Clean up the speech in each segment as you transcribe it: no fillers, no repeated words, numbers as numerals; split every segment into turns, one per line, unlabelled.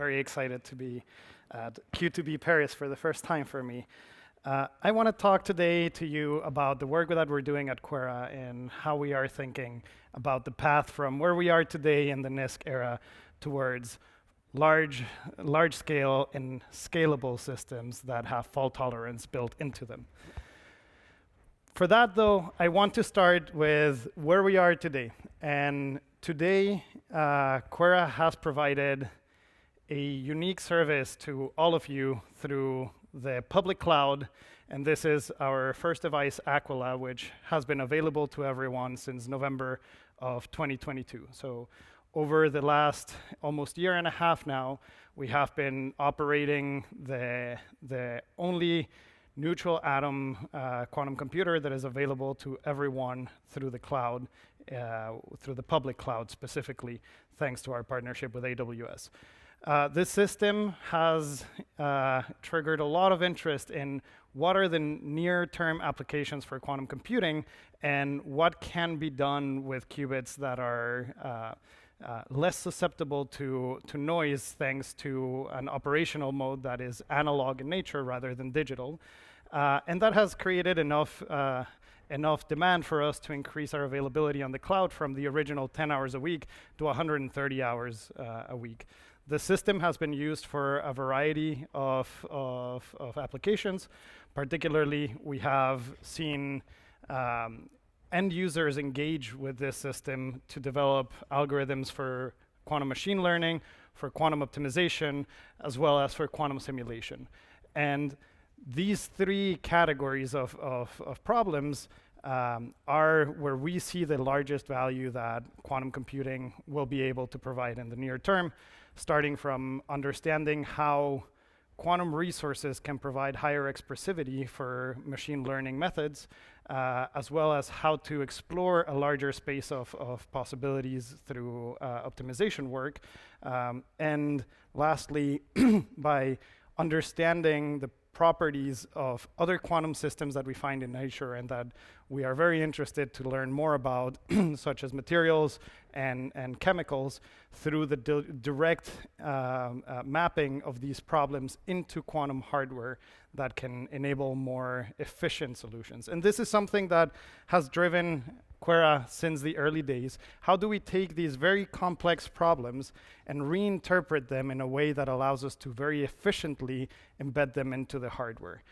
very excited to be at Q2B Paris for the first time for me. I want to talk today to you about the work that we're doing at QuEra and how we are thinking about the path from where we are today in the NISK era towards large-scale and scalable systems that have fault tolerance built into them. For that, though, I want to start with where we are today. And today, QuEra has provided a unique service to all of you through the public cloud. And this is our first device, Aquila, which has been available to everyone since November of 2022. So over the last almost year and a half now, we have been operating the only neutral atom quantum computer that is available to everyone through the cloud, through the public cloud specifically, thanks to our partnership with AWS. This system has triggered a lot of interest in what are the near-term applications for quantum computing and what can be done with qubits that are less susceptible to noise thanks to an operational mode that is analog in nature rather than digital. And that has created enough demand for us to increase our availability on the cloud from the original 10 hours a week to 130 hours a week. The system has been used for a variety of applications. Particularly, we have seen end users engage with this system to develop algorithms for quantum machine learning, for quantum optimization, as well as for quantum simulation. And these three categories of problems are where we see the largest value that quantum computing will be able to provide in the near term, starting from understanding how quantum resources can provide higher expressivity for machine learning methods, as well as how to explore a larger space of possibilities through optimization work. And lastly, by understanding the properties of other quantum systems that we find in nature and that we are very interested to learn more about, such as materials and chemicals, through the direct mapping of these problems into quantum hardware that can enable more efficient solutions. And this is something that has driven QuEra since the early days. How do we take these very complex problems and reinterpret them in a way that allows us to very efficiently embed them into the hardware?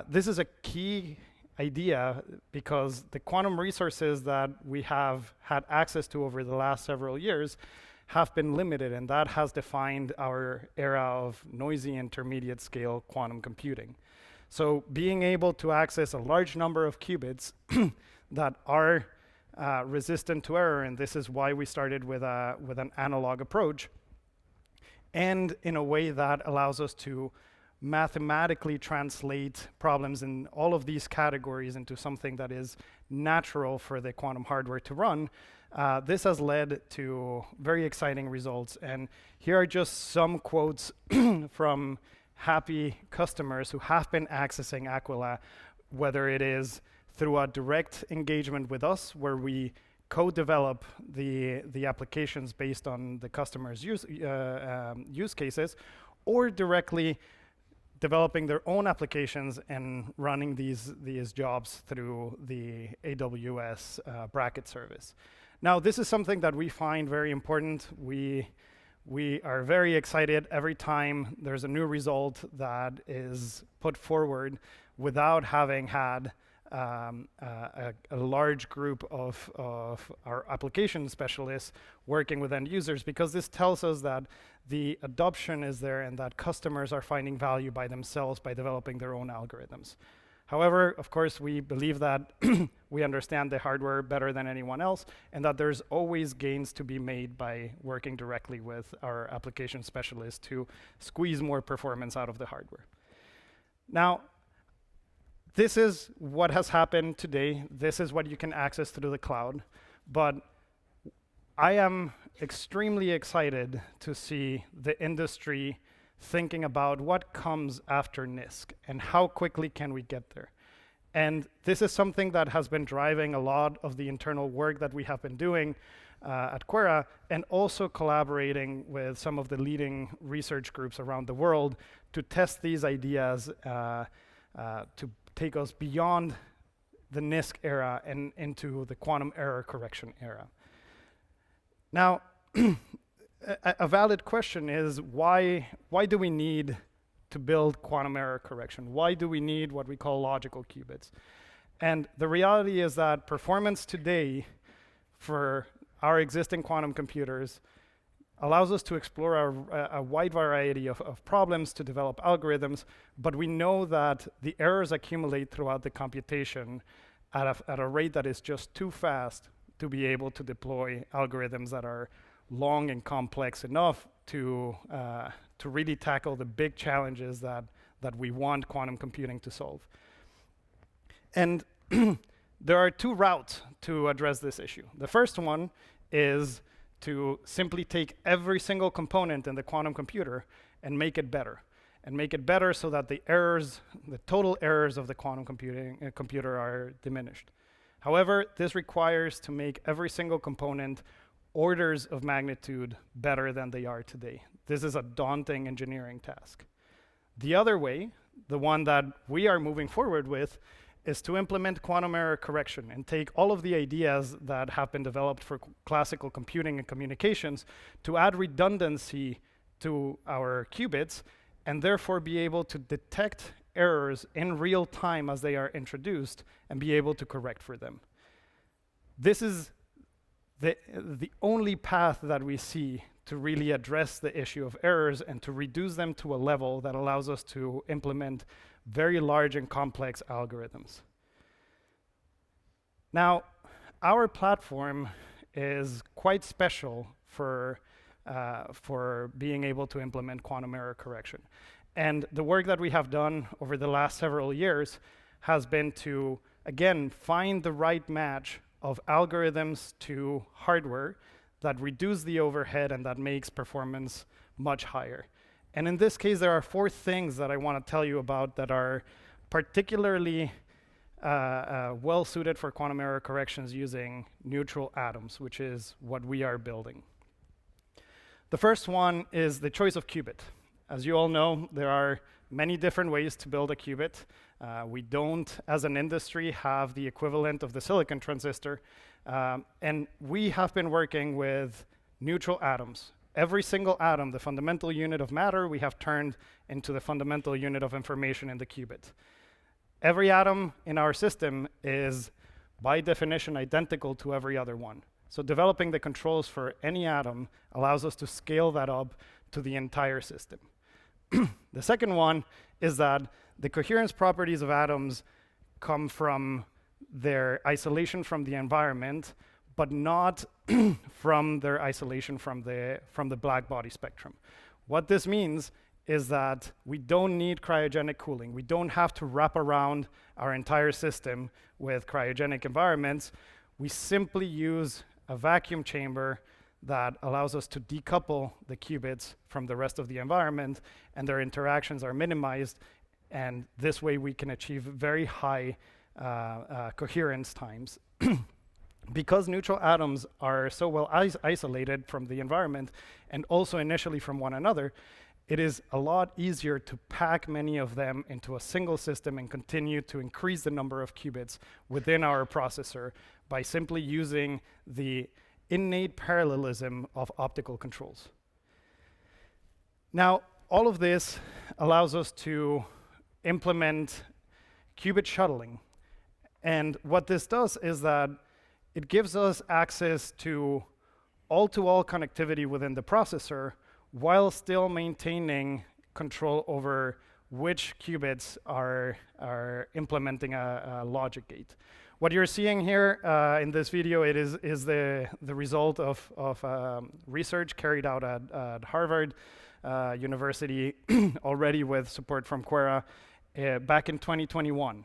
This is a key idea because the quantum resources that we have had access to over the last several years have been limited, and that has defined our era of noisy intermediate scale quantum computing. So being able to access a large number of qubits that are resistant to error, and this is why we started with an analog approach, and in a way that allows us to mathematically translate problems in all of these categories into something that is natural for the quantum hardware to run. This has led to very exciting results. And here are just some quotes from happy customers who have been accessing Aquila, whether it is through a direct engagement with us, where we co-develop the applications based on the customer's use cases, or directly developing their own applications and running these jobs through the AWS bracket service. Now, this is something that we find very important. We are very excited every time there's a new result that is put forward without having had a large group of our application specialists working with end users, because this tells us that the adoption is there and that customers are finding value by themselves by developing their own algorithms. However, of course, we believe that we understand the hardware better than anyone else, and that there's always gains to be made by working directly with our application specialists to squeeze more performance out of the hardware. Now, this is what has happened today. This is what you can access through the cloud. But I am extremely excited to see the industry thinking about what comes after NISK and how quickly can we get there. And this is something that has been driving a lot of the internal work that we have been doing at QuEra, and also collaborating with some of the leading research groups around the world to test these ideas to take us beyond the NISK era and into the quantum error correction era. Now, a valid question is why do we need to build quantum error correction? Why do we need what we call logical qubits? And the reality is that performance today for our existing quantum computers allows us to explore a wide variety of problems, to develop algorithms, but we know that the errors accumulate throughout the computation at a rate that is just too fast to be able to deploy algorithms that are long and complex enough to really tackle the big challenges that we want quantum computing to solve. And there are two routes to address this issue. The first one is to simply take every single component in the quantum computer and make it better. And make it better so that the errors, the total errors of the quantum computer are diminished. However, this requires to make every single component orders of magnitude better than they are today. This is a daunting engineering task. The other way, the one that we are moving forward with, is to implement quantum error correction and take all of the ideas that have been developed for classical computing and communications to add redundancy to our qubits and therefore be able to detect errors in real time as they are introduced and be able to correct for them. This is the only path that we see to really address the issue of errors and to reduce them to a level that allows us to implement very large and complex algorithms. Now, our platform is quite special for being able to implement quantum error correction. And the work that we have done over the last several years has been to, again, find the right match of algorithms to hardware that reduce the overhead and that makes performance much higher. And in this case, there are 4 things that I want to tell you about that are particularly well suited for quantum error corrections using neutral atoms, which is what we are building. The first one is the choice of qubit. As you all know, there are many different ways to build a qubit. We don't, as an industry, have the equivalent of the silicon transistor. And we have been working with neutral atoms. Every single atom, the fundamental unit of matter, we have turned into the fundamental unit of information in the qubit. Every atom in our system is, by definition, identical to every other one. So developing the controls for any atom allows us to scale that up to the entire system. The second one is that the coherence properties of atoms come from their isolation from the environment, but not from their isolation from the black body spectrum. What this means is that we don't need cryogenic cooling. We don't have to wrap around our entire system with cryogenic environments. We simply use a vacuum chamber that allows us to decouple the qubits from the rest of the environment, and their interactions are minimized, and this way we can achieve very high coherence times. Because neutral atoms are so well isolated from the environment and also initially from one another, it is a lot easier to pack many of them into a single system and continue to increase the number of qubits within our processor by simply using the innate parallelism of optical controls. Now, all of this allows us to implement qubit shuttling. And what this does is that it gives us access to all-to-all connectivity within the processor while still maintaining control over which qubits are implementing a logic gate. What you're seeing here in this video, it is the result of research carried out at Harvard University already with support from QuEra back in 2021.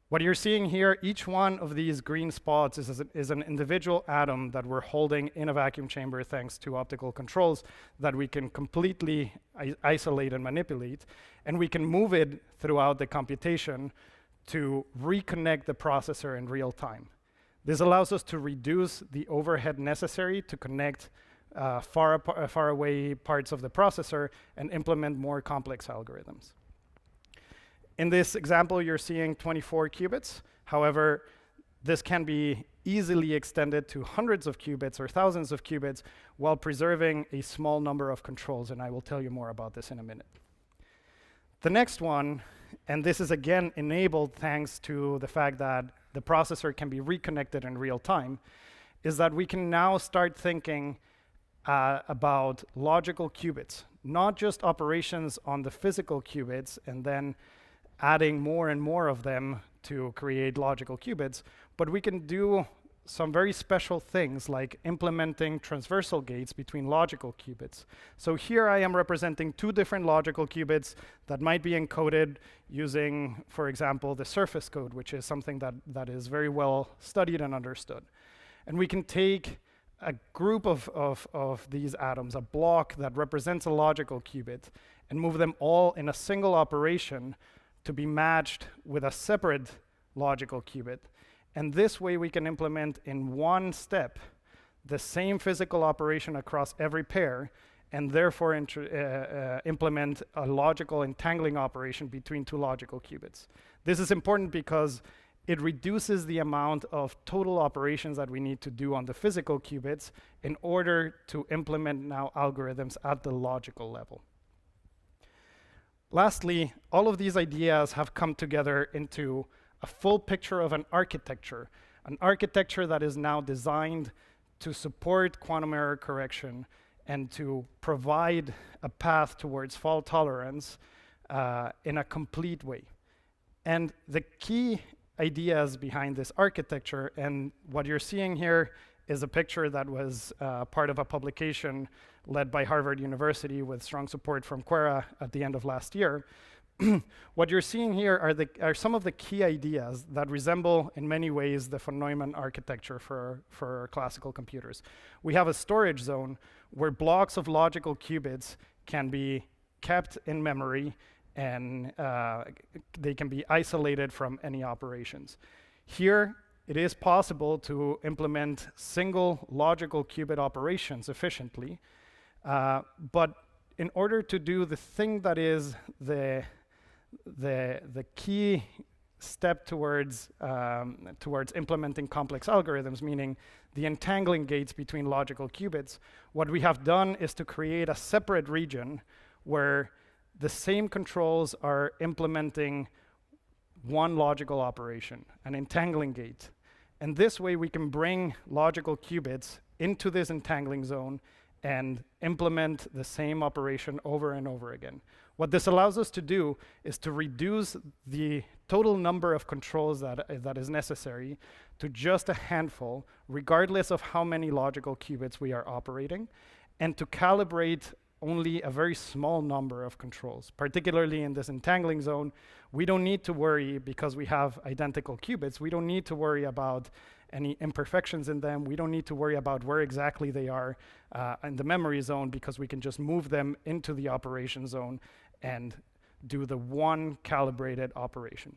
What you're seeing here, each one of these green spots is an individual atom that we're holding in a vacuum chamber thanks to optical controls that we can completely isolate and manipulate, and we can move it throughout the computation to reconnect the processor in real time. This allows us to reduce the overhead necessary to connect far away parts of the processor and implement more complex algorithms. In this example, you're seeing 24 qubits. However, this can be easily extended to hundreds of qubits or thousands of qubits while preserving a small number of controls, and I will tell you more about this in a minute. The next one, and this is again enabled thanks to the fact that the processor can be reconnected in real time, is that we can now start thinking about logical qubits, not just operations on the physical qubits and then adding more and more of them to create logical qubits, but we can do some very special things like implementing transversal gates between logical qubits. So here I am representing two different logical qubits that might be encoded using, for example, the surface code, which is something that is very well studied and understood. And we can take a group of these atoms, a block that represents a logical qubit, and move them all in a single operation to be matched with a separate logical qubit. And this way we can implement in one step the same physical operation across every pair, and therefore implement a logical entangling operation between two logical qubits. This is important because it reduces the amount of total operations that we need to do on the physical qubits in order to implement now algorithms at the logical level. Lastly, all of these ideas have come together into a full picture of an architecture that is now designed to support quantum error correction and to provide a path towards fault tolerance in a complete way. And the key ideas behind this architecture, and what you're seeing here is a picture that was part of a publication led by Harvard University with strong support from QuEra's at the end of last year. What you're seeing here are some of the key ideas that resemble in many ways the von Neumann architecture for classical computers. We have a storage zone where blocks of logical qubits can be kept in memory and they can be isolated from any operations. Here, it is possible to implement single logical qubit operations efficiently, but in order to do the thing that is the key step towards implementing complex algorithms, meaning the entangling gates between logical qubits, what we have done is to create a separate region where the same controls are implementing one logical operation, an entangling gate. And this way we can bring logical qubits into this entangling zone and implement the same operation over and over again. What this allows us to do is to reduce the total number of controls that is necessary to just a handful, regardless of how many logical qubits we are operating, and to calibrate only a very small number of controls. Particularly in this entangling zone, we don't need to worry, because we have identical qubits, we don't need to worry about any imperfections in them. We don't need to worry about where exactly they are in the memory zone, because we can just move them into the operation zone and do the one calibrated operation.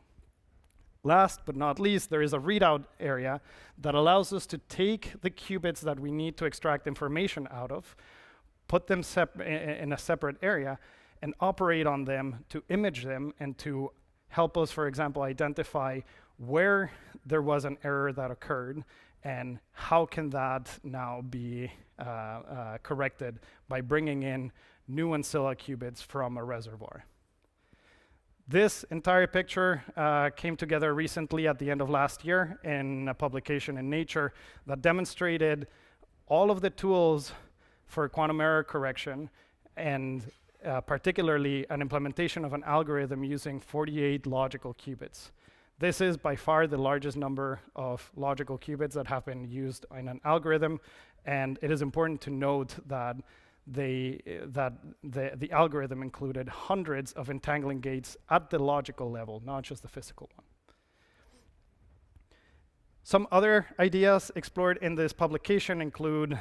Last but not least, there is a readout area that allows us to take the qubits that we need to extract information out of, put them in a separate area, and operate on them to image them and to help us, for example, identify where there was an error that occurred and how can that now be corrected by bringing in new ancilla qubits from a reservoir. This entire picture came together recently at the end of last year in a publication in Nature that demonstrated all of the tools for quantum error correction, and particularly an implementation of an algorithm using 48 logical qubits. This is by far the largest number of logical qubits that have been used in an algorithm, and it is important to note that the algorithm included hundreds of entangling gates at the logical level, not just the physical one. Some other ideas explored in this publication include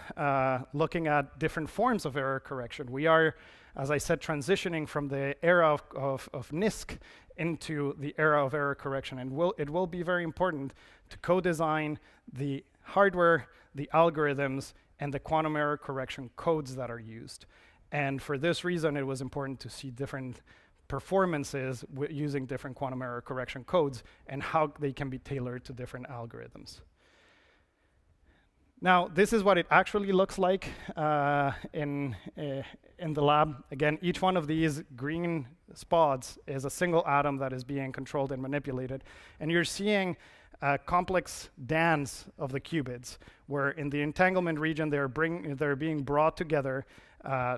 looking at different forms of error correction. We are, as I said, transitioning from the era of NISK into the era of error correction, and it will be very important to co-design the hardware, the algorithms, and the quantum error correction codes that are used. And for this reason, it was important to see different performances using different quantum error correction codes and how they can be tailored to different algorithms. Now, this is what it actually looks like in the lab. Again, each one of these green spots is a single atom that is being controlled and manipulated. And you're seeing a complex dance of the qubits, where in the entanglement region, they're being brought together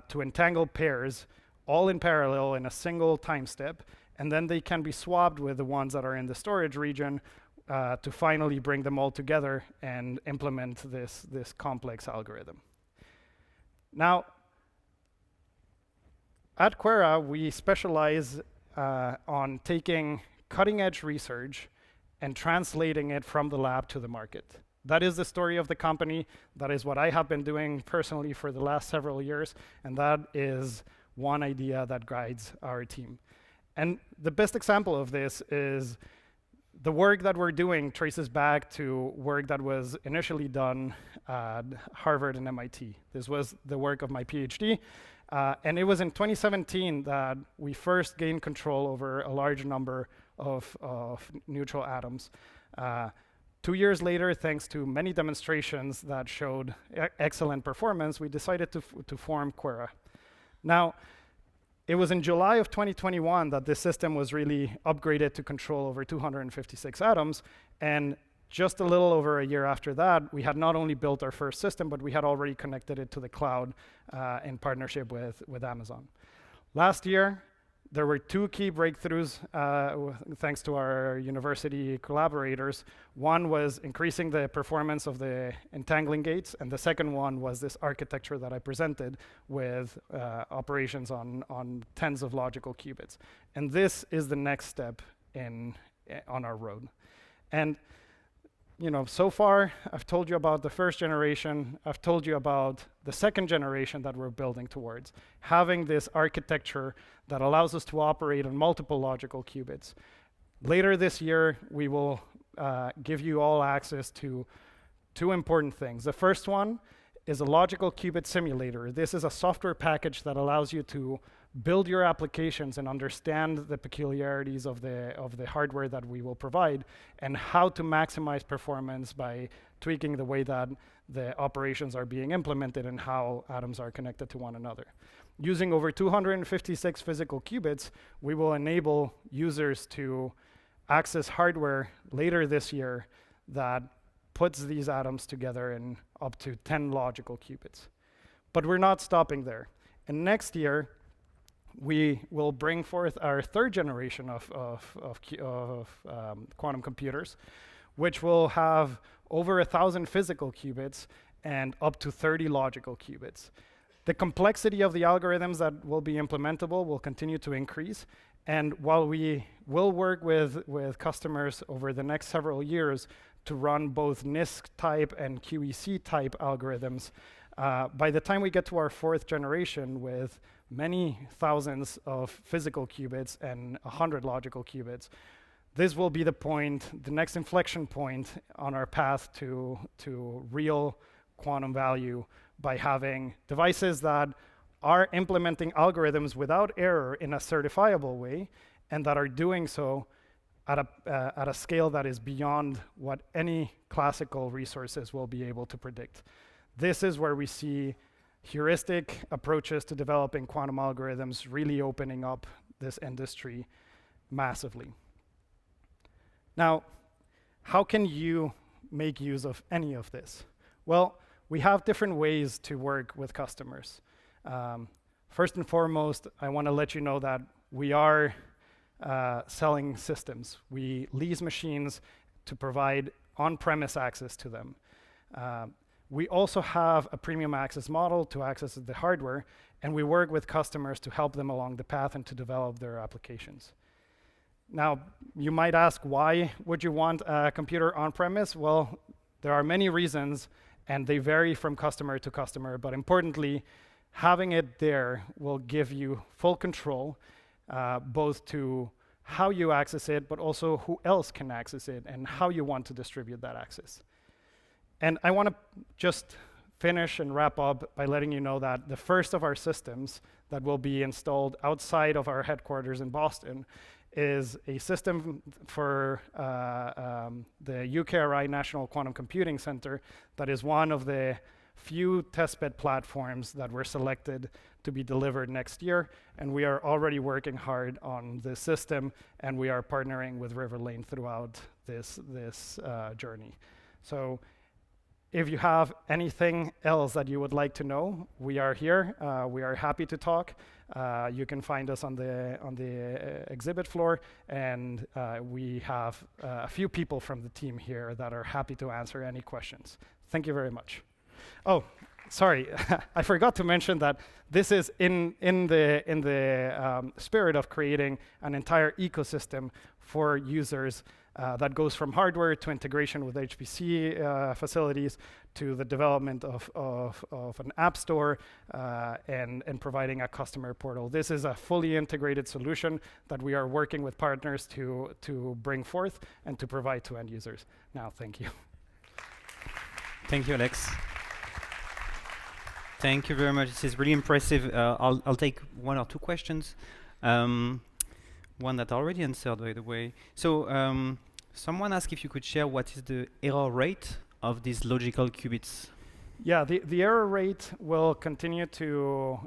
to entangle pairs, all in parallel in a single time step. And then they can be swapped with the ones that are in the storage region to finally bring them all together and implement this complex algorithm. Now, at QuEra, we specialize on taking cutting-edge research and translating it from the lab to the market. That is the story of the company. That is what I have been doing personally for the last several years, and that is one idea that guides our team. And the best example of this is the work that we're doing traces back to work that was initially done at Harvard and MIT. This was the work of my PhD, and it was in 2017 that we first gained control over a large number of neutral atoms. 2 years later, thanks to many demonstrations that showed excellent performance, we decided to form QuEra. Now, it was in July of 2021 that this system was really upgraded to control over 256 atoms, and just a little over a year after that, we had not only built our first system, but we had already connected it to the cloud in partnership with Amazon. Last year, there were 2 key breakthroughs thanks to our university collaborators. One was increasing the performance of the entangling gates, and the second one was this architecture that I presented with operations on tens of logical qubits. And this is the next step on our road. And so far, I've told you about the first generation. I've told you about the second generation that we're building towards, having this architecture that allows us to operate on multiple logical qubits. Later this year, we will give you all access to 2 important things. The first one is a logical qubit simulator. This is a software package that allows you to build your applications and understand the peculiarities of the hardware that we will provide and how to maximize performance by tweaking the way that the operations are being implemented and how atoms are connected to one another. Using over 256 physical qubits, we will enable users to access hardware later this year that puts these atoms together in up to 10 logical qubits. But we're not stopping there. And next year, we will bring forth our third generation of quantum computers, which will have over 1,000 physical qubits and up to 30 logical qubits. The complexity of the algorithms that will be implementable will continue to increase. And while we will work with customers over the next several years to run both NISK type and QEC type algorithms, by the time we get to our 4th generation with many thousands of physical qubits and 100 logical qubits, this will be the next inflection point on our path to real quantum value by having devices that are implementing algorithms without error in a certifiable way, and that are doing so at a scale that is beyond what any classical resources will be able to predict. This is where we see heuristic approaches to developing quantum algorithms really opening up this industry massively. Now, how can you make use of any of this? Well, we have different ways to work with customers. First and foremost, I want to let you know that we are selling systems. We lease machines to provide on-premise access to them. We also have a premium access model to access the hardware, and we work with customers to help them along the path and to develop their applications. Now, you might ask, why would you want a computer on-premise? Well, there are many reasons, and they vary from customer to customer, but importantly, having it there will give you full control, both to how you access it, but also who else can access it and how you want to distribute that access. And I want to just finish and wrap up by letting you know that the first of our systems that will be installed outside of our headquarters in Boston is a system for the QuEra's National Quantum Computing Center that is one of the few testbed platforms that were selected to be delivered next year. And we are already working hard on this system, and we are partnering with Riverlane throughout this journey. So if you have anything else that you would like to know, we are here. We are happy to talk. You can find us on the exhibit floor, and we have a few people from the team here that are happy to answer any questions. Thank you very much. Oh, sorry, I forgot to mention that this is in the spirit of creating an entire ecosystem for users that goes from hardware to integration with HPC facilities to the development of an app store and providing a customer portal. This is a fully integrated solution that we are working with partners to bring forth and to provide to end users. Now, thank you.
Thank you, Alex. Thank you very much. This is really impressive. I'll take one or two questions. One that I already answered, by the way. So someone asked if you could share what is the error rate of these logical qubits.
Yeah, the error rate will continue to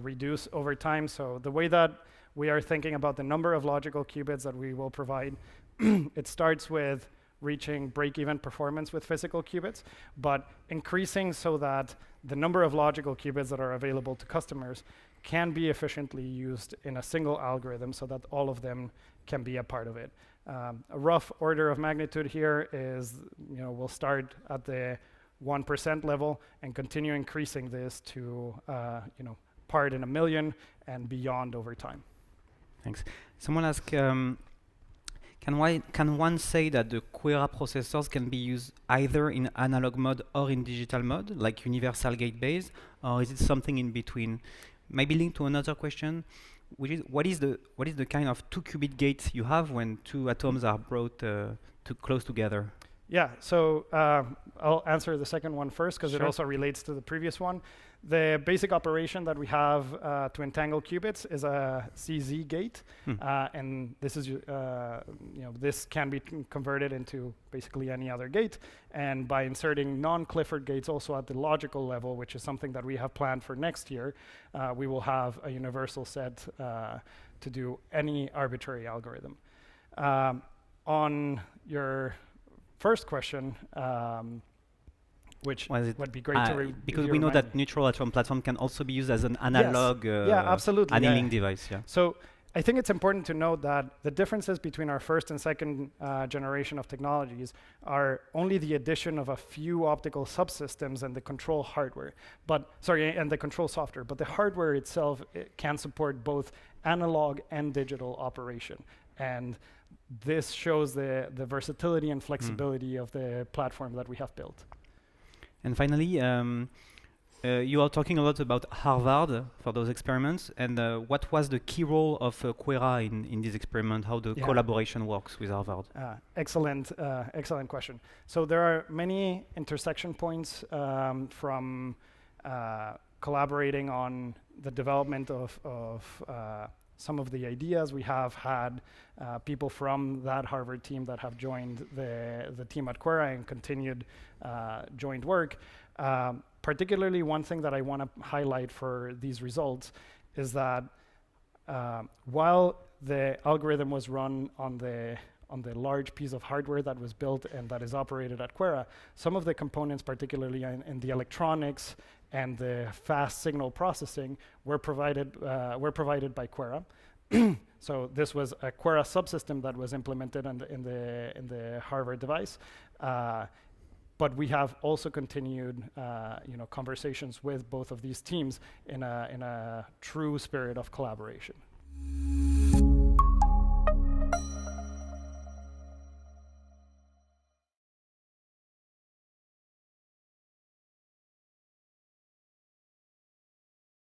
reduce over time. So the way that we are thinking about the number of logical qubits that we will provide, it starts with reaching break-even performance with physical qubits, but increasing so that the number of logical qubits that are available to customers can be efficiently used in a single algorithm so that all of them can be a part of it. A rough order of magnitude here is, we'll start at the 1% level and continue increasing this to, part in a million and beyond over time.
Thanks. Someone asked, can one say that the QuEra processors can be used either in analog mode or in digital mode, like universal gate based, or is it something in between? Maybe linked to another question, which is what is the kind of 2-qubit gate you have when two atoms are brought too close together?
Yeah, so I'll answer the second one first because it also relates to the previous one. The basic operation that we have to entangle qubits is a CZ gate, and this is, this can be converted into basically any other gate. And by inserting non-Clifford gates also at the logical level, which is something that we have planned for next year, we will have a universal set to do any arbitrary algorithm. On your first question, which would be great to
because we know that neutral atom platform can also be used as an analog
absolutely,
annealing device. Yeah.
So I think it's important to note that the differences between our first and second generation of technologies are only the addition of a few optical subsystems and the control hardware, and the control software. But the hardware itself can support both analog and digital operation. And this shows the versatility and flexibility of the platform that we have built.
And finally, you are talking a lot about Harvard for those experiments, and what was the key role of QuEra in this experiment, how the collaboration works with Harvard?
Excellent question. So there are many intersection points from collaborating on the development of some of the ideas. We have had people from that Harvard team that have joined the team at QuEra and continued joint work. Particularly, one thing that I want to highlight for these results is that while the algorithm was run on the large piece of hardware that was built and that is operated at QuEra, some of the components, particularly in the electronics and the fast signal processing, were provided by QuEra. So this was a QuEra subsystem that was implemented in the Harvard device. But we have also continued, conversations with both of these teams in a true spirit of collaboration.